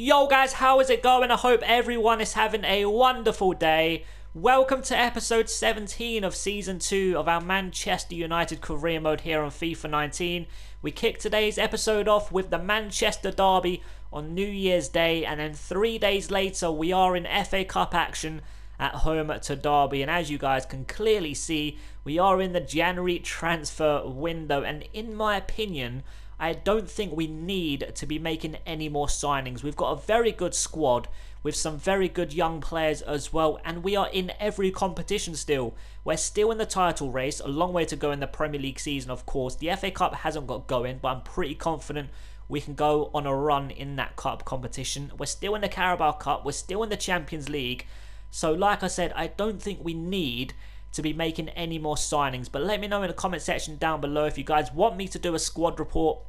Yo guys, how is it going? I hope everyone is having a wonderful day. Welcome to episode 17 of season 2 of our Manchester United career mode here on FIFA 19. We kick today's episode off with the Manchester derby on New Year's Day, and then 3 days later we are in FA Cup action at home to Derby. And as you guys can clearly see, we are in the January transfer window, and in my opinion, I don't think we need to be making any more signings. We've got a very good squad with some very good young players as well, and we are in every competition still. We're still in the title race, a long way to go in the Premier League season of course. The FA Cup hasn't got going, but I'm pretty confident we can go on a run in that cup competition. We're still in the Carabao Cup, we're still in the Champions League. So like I said, I don't think we need to be making any more signings. But let me know in the comment section down below if you guys want me to do a squad report,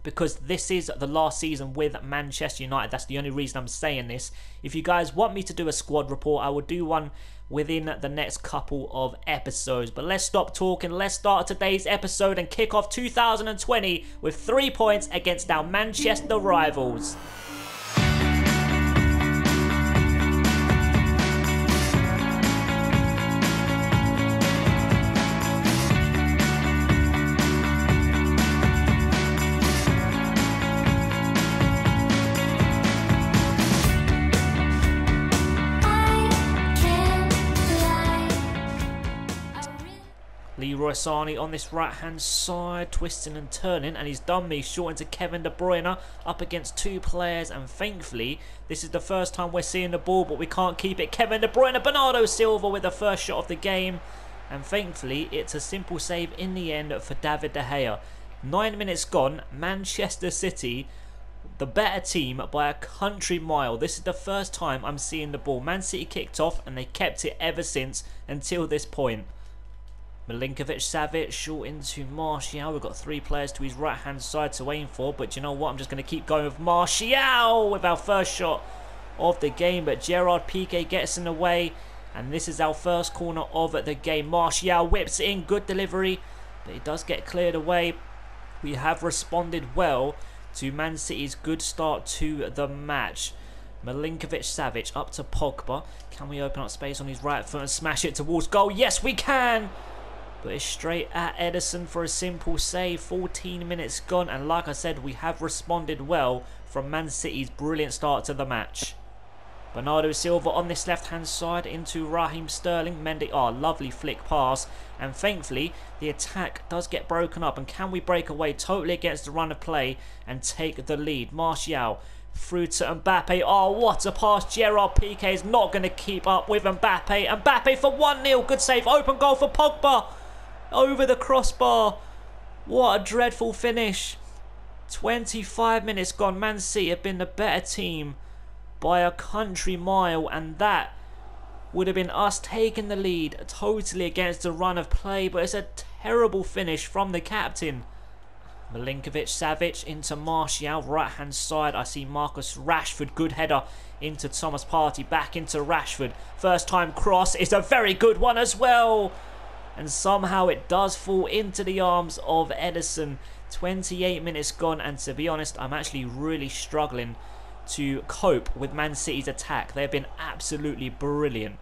because this is the last season with Manchester United. That's the only reason I'm saying this. If you guys want me to do a squad report, I will do one within the next couple of episodes. But let's stop talking. Let's start today's episode and kick off 2020 with 3 points against our Manchester rivals. Leroy Sané on this right hand side, twisting and turning, and he's done me short into Kevin De Bruyne up against two players, and thankfully this is the first time we're seeing the ball, but we can't keep it. Kevin De Bruyne, Bernardo Silva with the first shot of the game, and thankfully it's a simple save in the end for David De Gea. 9 minutes gone, Manchester City the better team by a country mile. This is the first time I'm seeing the ball. Man City kicked off and they kept it ever since until this point. Milinkovic-Savic short into Martial. We've got three players to his right hand side to aim for, but you know what, I'm just going to keep going with Martial with our first shot of the game, but Gerard Piqué gets in the way, and this is our first corner of the game. Martial whips it in, good delivery, but it does get cleared away. We have responded well to Man City's good start to the match. Milinkovic-Savic up to Pogba. Can we open up space on his right foot and smash it towards goal? Yes, we can! But it's straight at Ederson for a simple save. 14 minutes gone, and like I said, we have responded well from Man City's brilliant start to the match. Bernardo Silva on this left hand side into Raheem Sterling. Mendy, oh, lovely flick pass, and thankfully the attack does get broken up. And can we break away totally against the run of play and take the lead? Martial through to Mbappe. Oh, what a pass. Gerard Piqué is not going to keep up with Mbappe. Mbappe for 1-0. Good save. Open goal for Pogba. Over the crossbar. What a dreadful finish. 25 minutes gone. Man City have been the better team by a country mile, and that would have been us taking the lead totally against the run of play, but it's a terrible finish from the captain. Milinkovic-Savic into Martial, right hand side. I see Marcus Rashford, good header into Thomas Partey, back into Rashford. First time cross is a very good one as well. And somehow it does fall into the arms of Ederson. 28 minutes gone, and to be honest, I'm actually really struggling to cope with Man City's attack. They've been absolutely brilliant.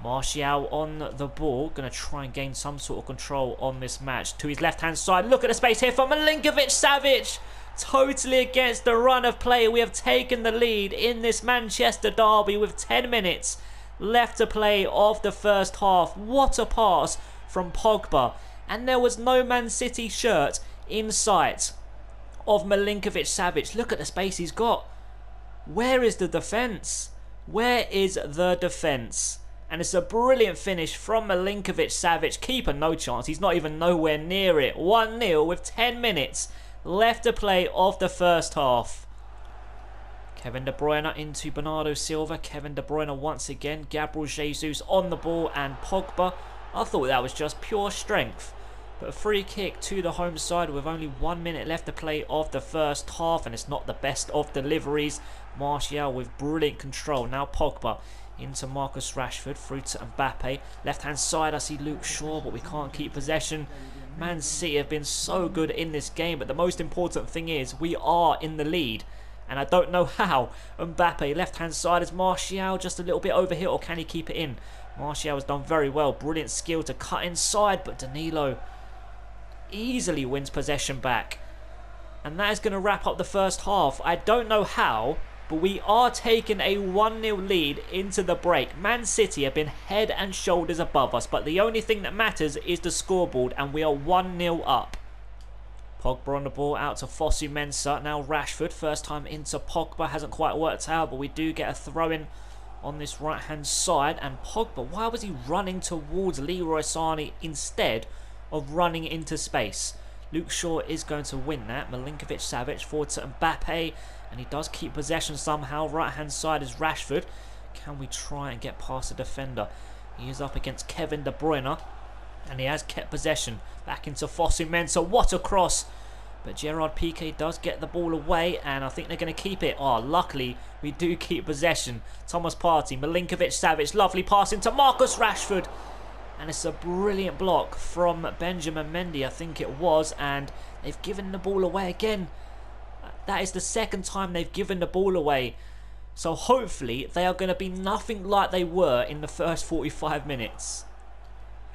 Martial on the ball, going to try and gain some sort of control on this match. To his left hand side, look at the space here for Milinkovic-Savic. Totally against the run of play. We have taken the lead in this Manchester derby with 10 minutes left to play of the first half. What a pass from Pogba, and there was no Man City shirt in sight of Milinkovic-Savic. Look at the space he's got. Where is the defence? Where is the defence? And it's a brilliant finish from Milinkovic-Savic. Keeper no chance, he's not even nowhere near it. 1-0 with 10 minutes left to play of the first half. Kevin De Bruyne into Bernardo Silva. Kevin De Bruyne once again. Gabriel Jesus on the ball, and Pogba. I thought that was just pure strength. But a free kick to the home side with only 1 minute left to play of the first half, and it's not the best of deliveries. Martial with brilliant control. Now Pogba into Marcus Rashford, through to Mbappe. Left hand side I see Luke Shaw, but we can't keep possession. Man City have been so good in this game, but the most important thing is we are in the lead. And I don't know how. Mbappe, left-hand side is Martial, just a little bit over here, or can he keep it in? Martial has done very well. Brilliant skill to cut inside, but Danilo easily wins possession back. And that is going to wrap up the first half. I don't know how, but we are taking a 1-0 lead into the break. Man City have been head and shoulders above us, but the only thing that matters is the scoreboard, and we are 1-0 up. Pogba on the ball, out to Fosu-Mensah. Now Rashford, first time into Pogba. Hasn't quite worked out, but we do get a throw-in on this right-hand side. And Pogba, why was he running towards Leroy Sané instead of running into space? Luke Shaw is going to win that. Milinkovic-Savic forward to Mbappe. And he does keep possession somehow. Right-hand side is Rashford. Can we try and get past the defender? He is up against Kevin De Bruyne. And he has kept possession. Back into Fosu-Mensah. What a cross. But Gerard Piqué does get the ball away. And I think they're going to keep it. Oh, luckily, we do keep possession. Thomas Partey. Milinkovic-Savic. Lovely pass into Marcus Rashford. And it's a brilliant block from Benjamin Mendy, I think it was. And they've given the ball away again. That is the second time they've given the ball away. So hopefully they are going to be nothing like they were in the first 45 minutes.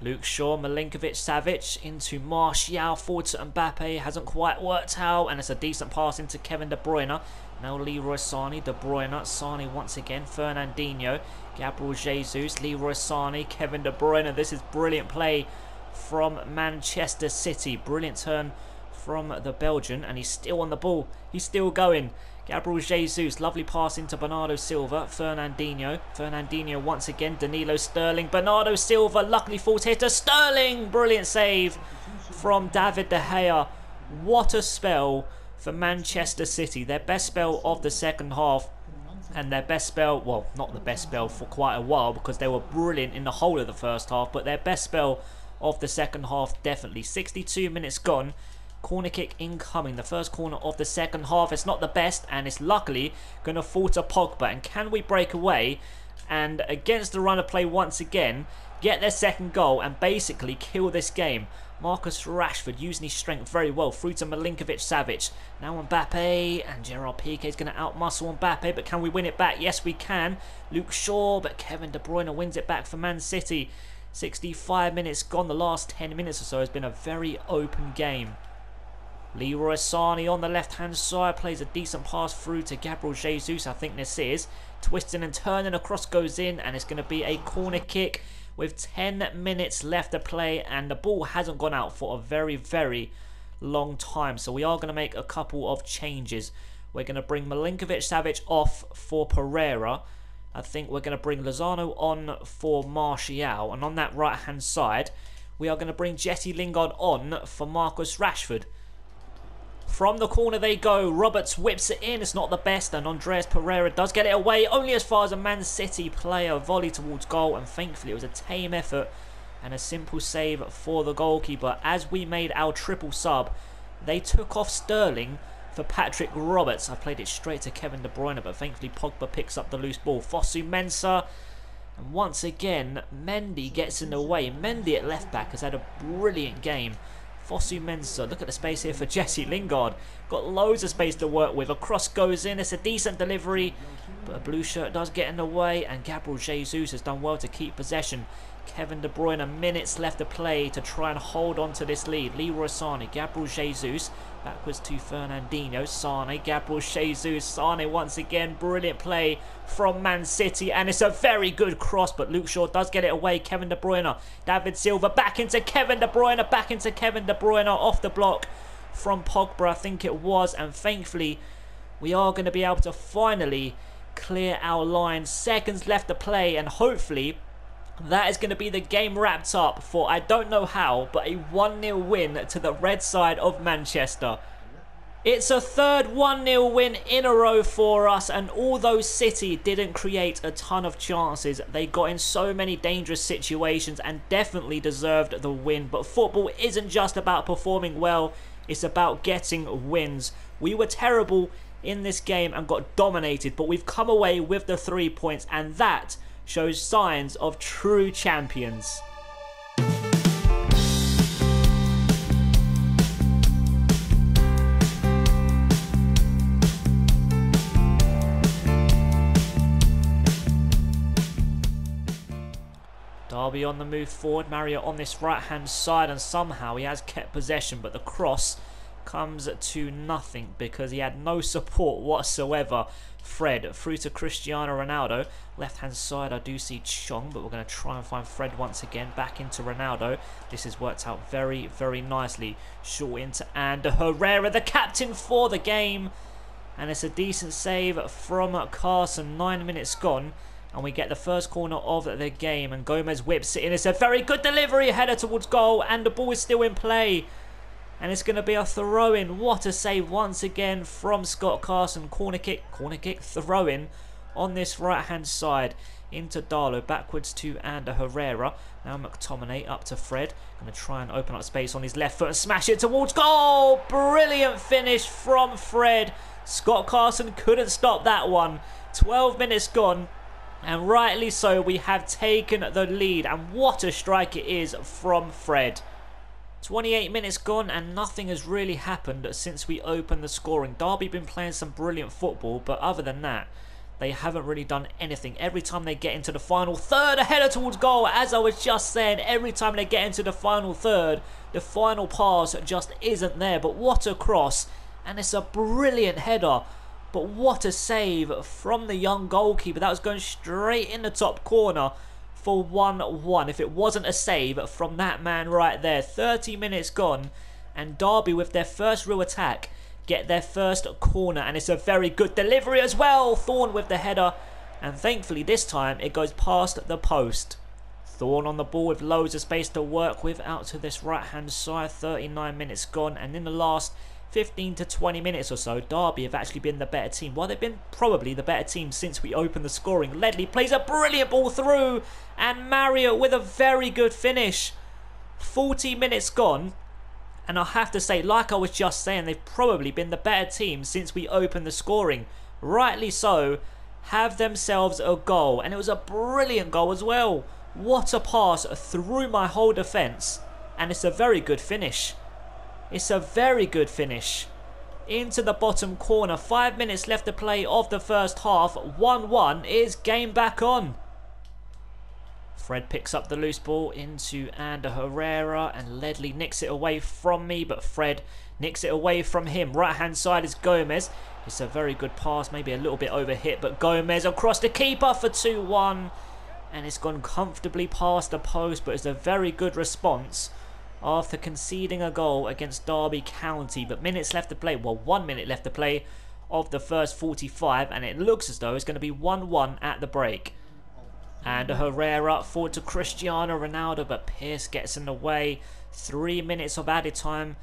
Luke Shaw, Milinkovic-Savic into Martial, forward to Mbappe. Hasn't quite worked out, and it's a decent pass into Kevin De Bruyne. Now Leroy Sané, De Bruyne, Sané once again, Fernandinho, Gabriel Jesus, Leroy Sané, Kevin De Bruyne. This is brilliant play from Manchester City. Brilliant turn from the Belgian, and he's still on the ball. He's still going. Gabriel Jesus, lovely pass into Bernardo Silva, Fernandinho once again, Danilo, Sterling, Bernardo Silva, luckily falls here to Sterling, brilliant save from David De Gea. What a spell for Manchester City, their best spell of the second half, and their best spell, well, not the best spell for quite a while, because they were brilliant in the whole of the first half, but their best spell of the second half, definitely. 62 minutes gone. Corner kick incoming, the first corner of the second half. It's not the best, and it's luckily going to fall to Pogba. And can we break away and, against the run of play once again, get their second goal and basically kill this game? Marcus Rashford using his strength very well through to Milinkovic-Savic. Now Mbappe, and Gerard Piqué is going to outmuscle Mbappe, but can we win it back? Yes, we can. Luke Shaw, but Kevin De Bruyne wins it back for Man City. 65 minutes gone. The last 10 minutes or so has been a very open game. Leroy Sané on the left-hand side plays a decent pass through to Gabriel Jesus, I think this is. Twisting and turning, across goes in, and it's going to be a corner kick with 10 minutes left to play, and the ball hasn't gone out for a very, very long time. So we are going to make a couple of changes. We're going to bring Milinkovic-Savic off for Pereira. I think we're going to bring Lozano on for Martial, and on that right-hand side, we are going to bring Jesse Lingard on for Marcus Rashford. From the corner they go. Roberts whips it in. It's not the best, and Andreas Pereira does get it away, only as far as a Man City player. Volley towards goal, and thankfully it was a tame effort and a simple save for the goalkeeper. As we made our triple sub, they took off Sterling for Patrick Roberts. I played it straight to Kevin De Bruyne, but thankfully Pogba picks up the loose ball. Fosu-Mensah, and once again Mendy gets in the way. Mendy at left back has had a brilliant game. Fosu-Mensah, look at the space here for Jesse Lingard. Got loads of space to work with. A cross goes in. It's a decent delivery, but a blue shirt does get in the way, and Gabriel Jesus has done well to keep possession. Kevin De Bruyne, minutes left to play to try and hold on to this lead. Leroy Sané, Gabriel Jesus, backwards to Fernandinho. Sané, Gabriel Jesus, Sané once again. Brilliant play from Man City, and it's a very good cross, but Luke Shaw does get it away. Kevin De Bruyne, David Silva, back into Kevin De Bruyne, back into Kevin De Bruyne, off the block from Pogba, I think it was, and thankfully we are going to be able to finally clear our line. Seconds left to play, and hopefully that is going to be the game wrapped up for, I don't know how, but a 1-0 win to the red side of Manchester. It's a third 1-0 win in a row for us, and although City didn't create a ton of chances, they got in so many dangerous situations and definitely deserved the win. But football isn't just about performing well, it's about getting wins. We were terrible in this game and got dominated, but we've come away with the 3 points, and that shows signs of true champions. Derby on the move forward. Mario on this right-hand side, and somehow he has kept possession, but the cross comes to nothing because he had no support whatsoever. Fred through to Cristiano Ronaldo. Left-hand side, I do see Chong, but we're going to try and find Fred once again. Back into Ronaldo. This has worked out very, very nicely. Short into Ander Herrera, the captain for the game. And it's a decent save from Carson. 9 minutes gone. And we get the first corner of the game. And Gomez whips it in. It's a very good delivery. Header towards goal. And the ball is still in play. And it's going to be a throw-in. What a save once again from Scott Carson. Corner kick, throw-in on this right-hand side. Into Darlow, backwards to Ander Herrera. Now McTominay up to Fred. Going to try and open up space on his left foot and smash it towards goal. Brilliant finish from Fred. Scott Carson couldn't stop that one. 12 minutes gone. And rightly so, we have taken the lead. And what a strike it is from Fred. 28 minutes gone and nothing has really happened since we opened the scoring. Derby been playing some brilliant football, but other than that, they haven't really done anything. Every time they get into the final third, a header towards goal. As I was just saying, every time they get into the final third, the final pass just isn't there. But what a cross, and it's a brilliant header. But what a save from the young goalkeeper. That was going straight in the top corner for 1-1. If it wasn't a save from that man right there. 30 minutes gone, and Derby with their first real attack get their first corner, and it's a very good delivery as well. Thorne with the header, and thankfully this time it goes past the post. Thorne on the ball with loads of space to work with out to this right hand side. 39 minutes gone, and in the last 15 to 20 minutes or so, Derby have actually been the better team. Well, they've been probably the better team since we opened the scoring. Ledley plays a brilliant ball through, and Mario with a very good finish. 40 minutes gone, and I have to say, like I was just saying, they've probably been the better team since we opened the scoring. Rightly so, have themselves a goal, and it was a brilliant goal as well. What a pass through my whole defence, and it's a very good finish. It's a very good finish. Into the bottom corner. 5 minutes left to play of the first half. 1-1 is game back on. Fred picks up the loose ball into Ander Herrera, and Ledley nicks it away from me, but Fred nicks it away from him. Right hand side is Gomez. It's a very good pass, maybe a little bit overhit, but Gomez across the keeper for 2-1, and it's gone comfortably past the post, but it's a very good response after conceding a goal against Derby County. But minutes left to play, well, 1 minute left to play of the first 45, and it looks as though it's going to be 1-1 at the break. And Herrera forward to Cristiano Ronaldo, but Pearce gets in the way. 3 minutes of added time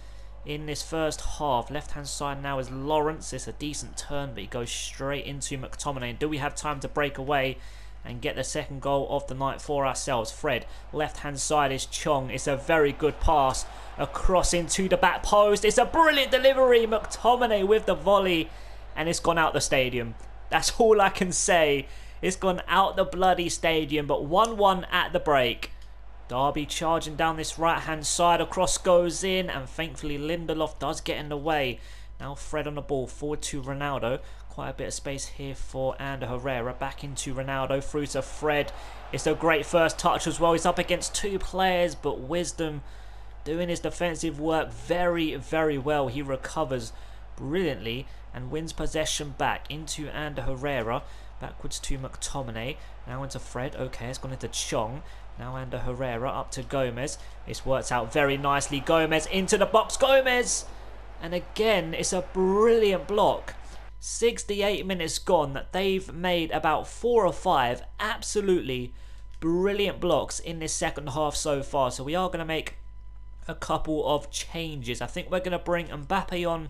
in this first half. Left hand side now is Lawrence. It's a decent turn, but he goes straight into McTominay. And do we have time to break away and get the second goal of the night for ourselves? Fred, left hand side is Chong. It's a very good pass across into the back post. It's a brilliant delivery. McTominay with the volley, and it's gone out the stadium. That's all I can say. It's gone out the bloody stadium, but 1-1 at the break. Derby charging down this right hand side. Across goes in, and thankfully Lindelof does get in the way. Now Fred on the ball, forward to Ronaldo. Quite a bit of space here for Ander Herrera. Back into Ronaldo, through to Fred. It's a great first touch as well. He's up against two players, but Wisdom doing his defensive work very, very well. He recovers brilliantly and wins possession back into Ander Herrera. Backwards to McTominay. Now into Fred. Okay, it's gone into Chong. Now Ander Herrera up to Gomez. It's worked out very nicely. Gomez into the box. Gomez! And again, it's a brilliant block. 68 minutes gone. They've made about 4 or 5 absolutely brilliant blocks in this second half so far. So we are going to make a couple of changes. I think we're going to bring Mbappe on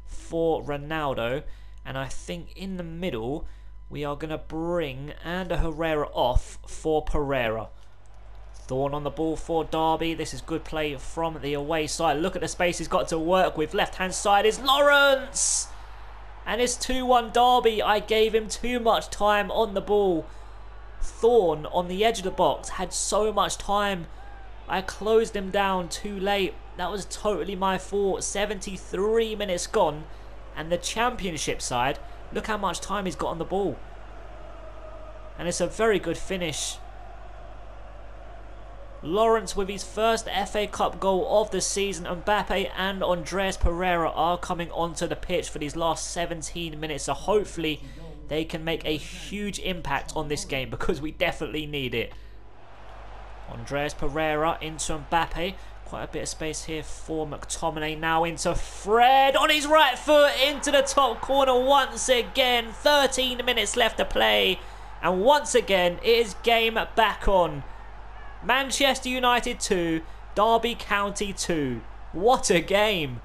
for Ronaldo. And I think in the middle, we are going to bring Ander Herrera off for Pereira. Thorne on the ball for Derby. This is good play from the away side. Look at the space he's got to work with. Left hand side is Lawrence. And it's 2-1 Derby. I gave him too much time on the ball. Thorne on the edge of the box had so much time. I closed him down too late. That was totally my fault. 73 minutes gone. And the Championship side, look how much time he's got on the ball. And it's a very good finish. Lawrence with his first FA Cup goal of the season. Mbappe and Andres Pereira are coming onto the pitch for these last 17 minutes. So hopefully they can make a huge impact on this game because we definitely need it. Andres Pereira into Mbappe. Quite a bit of space here for McTominay. Now into Fred on his right foot into the top corner once again. 13 minutes left to play. And once again, it is game back on. Manchester United 2, Derby County 2. What a game.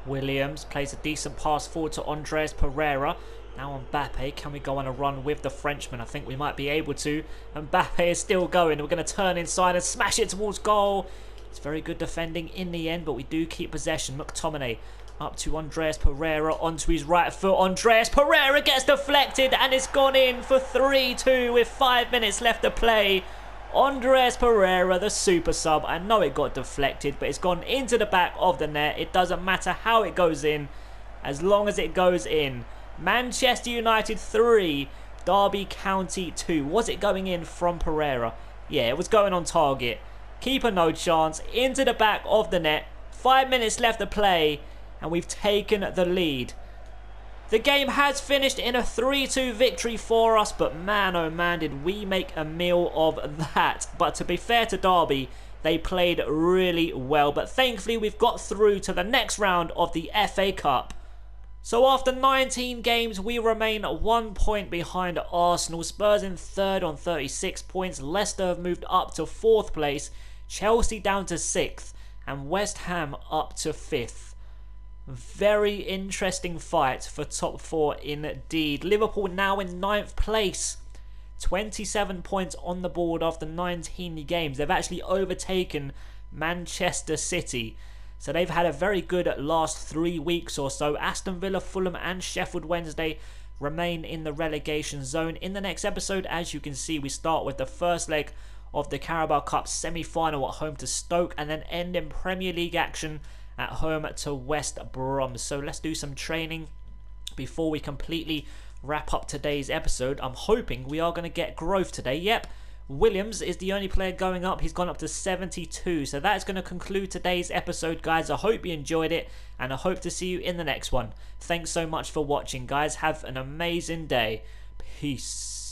Williams plays a decent pass forward to Andres Pereira. Now Mbappe, can we go on a run with the Frenchman? I think we might be able to. Mbappe is still going. We're going to turn inside and smash it towards goal. It's very good defending in the end, but we do keep possession. McTominay up to Andres Pereira onto his right foot. Andres Pereira gets deflected and it's gone in for 3-2 with 5 minutes left to play. Andres Pereira, the super sub. I know it got deflected, but it's gone into the back of the net. It doesn't matter how it goes in, as long as it goes in. Manchester United 3, Derby County 2. Was it going in from Pereira? Yeah, it was going on target. Keeper no chance. Into the back of the net. 5 minutes left to play, and we've taken the lead. The game has finished in a 3-2 victory for us, but man oh man did we make a meal of that. But to be fair to Derby, they played really well. But thankfully we've got through to the next round of the FA Cup. So after 19 games, we remain 1 point behind Arsenal. Spurs in 3rd on 36 points. Leicester have moved up to 4th place. Chelsea down to 6th. And West Ham up to 5th. Very interesting fight for top 4 indeed. Liverpool now in 9th place. 27 points on the board after 19 games. They've actually overtaken Manchester City. So they've had a very good last 3 weeks or so. Aston Villa, Fulham and Sheffield Wednesday remain in the relegation zone. In the next episode, as you can see, we start with the first leg of the Carabao Cup semi-final at home to Stoke and then end in Premier League action at home to West Brom. So let's do some training before we completely wrap up today's episode. I'm hoping we are going to get growth today. Yep. Williams is the only player going up. He's gone up to 72. So that's going to conclude today's episode, guys. I hope you enjoyed it, and I hope to see you in the next one. Thanks so much for watching, guys. Have an amazing day. Peace.